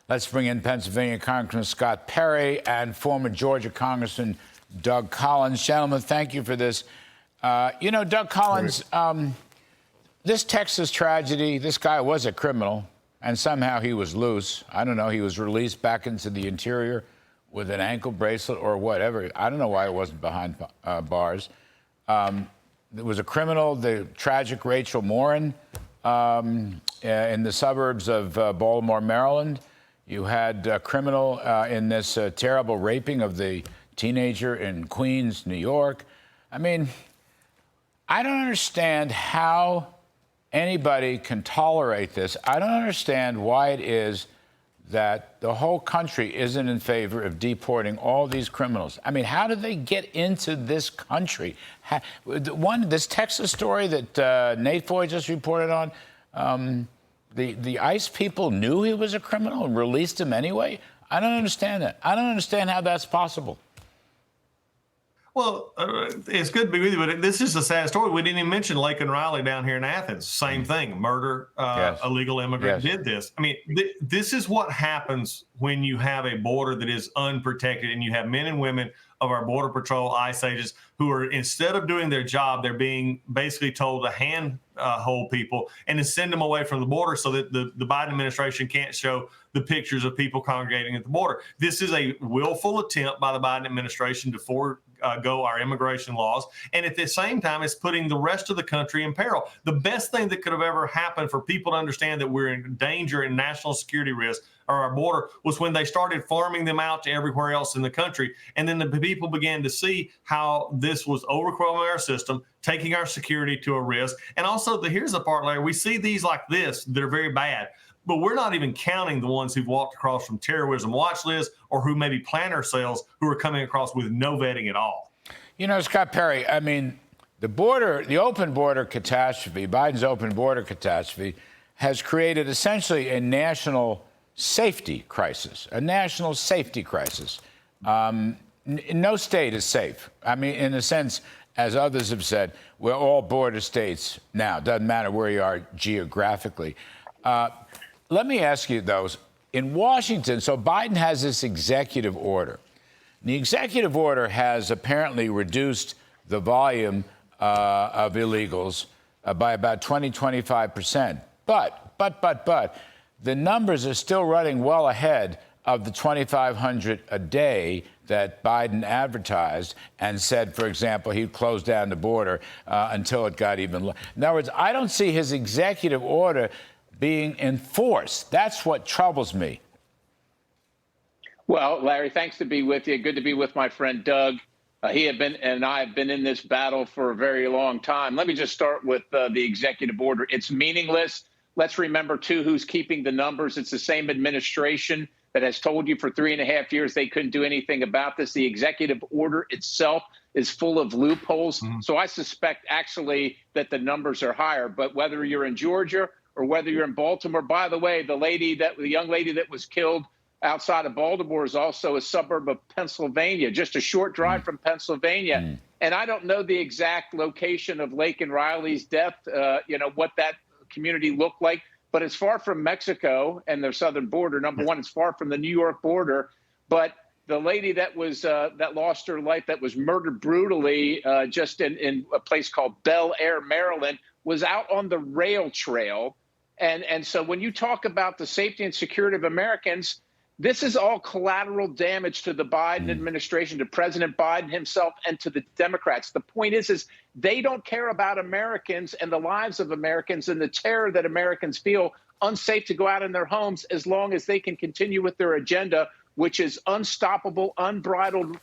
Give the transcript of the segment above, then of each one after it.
Let's bring in Pennsylvania Congressman Scott Perry and former Georgia Congressman Doug Collins. Gentlemen, thank you for this. Doug Collins, this Texas tragedy, this guy was a criminal, and somehow he was loose. I don't know, he was released back into the interior with an ankle bracelet or whatever. I don't know why it wasn't behind bars. There was a criminal, the tragic Rachel Morin, in the suburbs of Baltimore, Maryland. You had a criminal in this terrible raping of the teenager in Queens, New York. I mean, I don't understand how anybody can tolerate this. I don't understand why it is that the whole country isn't in favor of deporting all these criminals. I mean, how did they get into this country? This Texas story that Nate Foy just reported on, the ICE people knew he was a criminal and released him anyway? I don't understand that. I don't understand how that's possible. Well, it's good to be with you, but this is a sad story. We didn't even mention Lake and Riley down here in Athens. Same thing, murder, Yes. illegal immigrant Yes. did this. I mean, this is what happens when you have a border that is unprotected and you have men and women of our Border Patrol, ICE agents who are, instead of doing their job, they're being basically told to handhold people and to send them away from the border so that the Biden administration can't show the pictures of people congregating at the border. This is a willful attempt by the Biden administration to forego our immigration laws. And at the same time, it's putting the rest of the country in peril. The best thing that could have ever happened for people to understand that we're in danger and national security risk or our border was when they started farming them out to everywhere else in the country. And then the people began to see how this was overwhelming our system, taking our security to a risk. And also, here's the part, Larry, we see these like this that are very bad, but we're not even counting the ones who've walked across from terrorism watch lists or who maybe plan ourselves who are coming across with no vetting at all. You know, Scott Perry, I mean, the open border catastrophe, Biden's open border catastrophe, has created essentially a national safety crisis, No state is safe. I mean, in a sense, as others have said, we're all border states now. Doesn't matter where you are geographically. Let me ask you, though, in Washington, so Biden has this executive order. The executive order has apparently reduced the volume of illegals by about 25%. But the numbers are still running well ahead of the 2,500 a day that Biden advertised and said, for example, he'd close down the border until it got even lower. In other words, I don't see his executive order being enforced. That's what troubles me. Well, Larry, thanks to be with you. Good to be with my friend Doug. He had been and I have been in this battle for a very long time. Let me just start with the executive order. It's meaningless. Let's remember, too, who's keeping the numbers. It's the same administration that has told you for 3.5 years they couldn't do anything about this. The executive order itself is full of loopholes. So I suspect actually that the numbers are higher. But whether you're in Georgia or whether you're in Baltimore, by the way, the young lady that was killed outside of Baltimore is also a suburb of Pennsylvania, just a short drive from Pennsylvania. And I don't know the exact location of Lake and Riley's death, what that community looked like, but it's far from Mexico and their southern border. Number one, it's far from the New York border. But the lady that was that lost her life, that was murdered brutally just in a place called Bel Air, Maryland, was out on the rail trail. And so when you talk about the safety and security of Americans, this is all collateral damage to the Biden administration, to President Biden himself, and to the Democrats. The point is they don't care about Americans and the lives of Americans and the terror that Americans feel unsafe to go out in their homes as long as they can continue with their agenda, which is unstoppable, unbridled,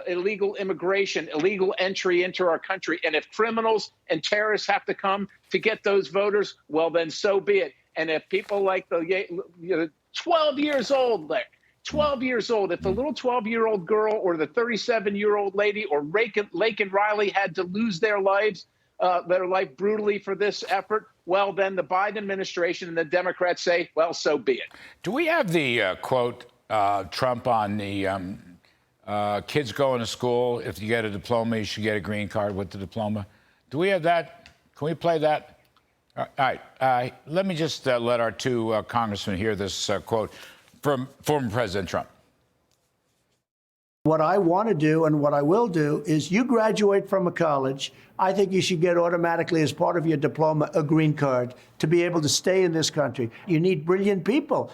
illegal immigration, illegal entry into our country. And if criminals and terrorists have to come to get those voters, well, then so be it. And if people like the 12 years old, Larry, 12 years old, if the little 12-year-old girl or the 37-year-old lady or Lake and Riley had to lose their life brutally for this effort, well, then the Biden administration and the Democrats say, well, so be it. Do we have the quote, Trump on the kids going to school, if you get a diploma, you should get a green card with the diploma? Do we have that? Can we play that? All right. Let me just let our two congressmen hear this quote from former President Trump. What I want to do and what I will do is you graduate from a college, I think you should get automatically as part of your diploma a green card to be able to stay in this country. You need brilliant people.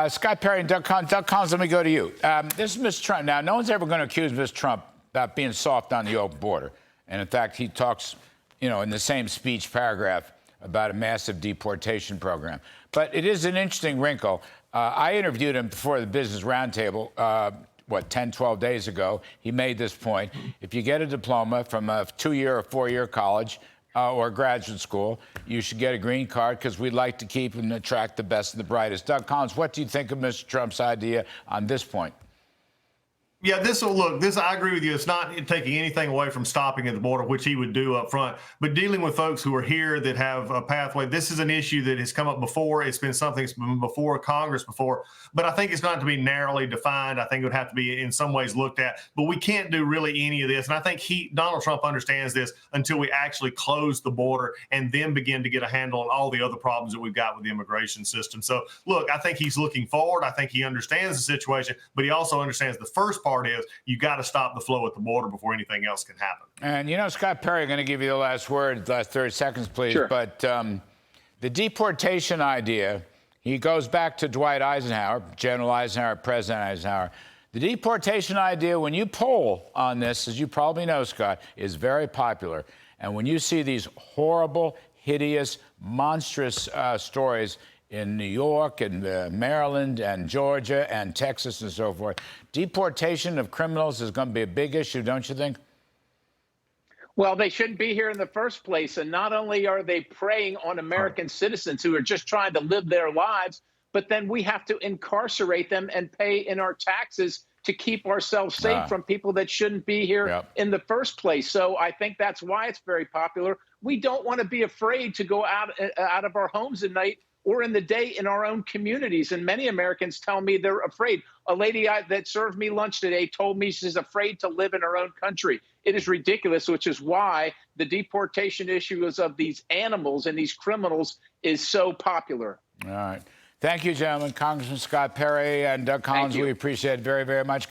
Scott Perry and Doug Collins. Doug Collins, let me go to you. This is Mr. Trump. Now, no one's ever going to accuse Mr. Trump about being soft on the open border. And in fact, he talks, in the same speech paragraph about a massive deportation program. But it is an interesting wrinkle. I interviewed him before the Business Roundtable, 10, 12 days ago. He made this point. If you get a diploma from a 2-year or 4-year college or graduate school, you should get a green card because we'd like to keep and attract the best and the brightest. Doug Collins, what do you think of Mr. Trump's idea on this point? Yeah, I agree with you. It's not taking anything away from stopping at the border, which he would do up front, but dealing with folks who are here that have a pathway. This is an issue that has come up before. It's been something that's been before Congress before, but I think it's not to be narrowly defined. I think it would have to be in some ways looked at, but we can't do really any of this. And I think Donald Trump understands this until we actually close the border and then begin to get a handle on all the other problems that we've got with the immigration system. So look, I think he's looking forward. I think he understands the situation, but he also understands the first part is you got to stop the flow at the border before anything else can happen. And, Scott Perry, I'm going to give you the last word, last 30 seconds, please. Sure. But the deportation idea, he goes back to Dwight Eisenhower, General Eisenhower, President Eisenhower. The deportation idea, when you poll on this, as you probably know, Scott, is very popular. And when you see these horrible, hideous, monstrous stories in New York and Maryland and Georgia and Texas and so forth, deportation of criminals is going to be a big issue, don't you think? Well, they shouldn't be here in the first place. And not only are they preying on American citizens who are just trying to live their lives, but then we have to incarcerate them and pay in our taxes to keep ourselves safe from people that shouldn't be here in the first place. So I think that's why it's very popular. We don't want to be afraid to go out of our homes at night or in the day in our own communities. And many Americans tell me they're afraid. A lady that served me lunch today told me she's afraid to live in her own country. It is ridiculous, which is why the deportation issues of these animals and these criminals is so popular. All right. Thank you, gentlemen. Congressman Scott Perry and Doug Collins, we appreciate it very, very much.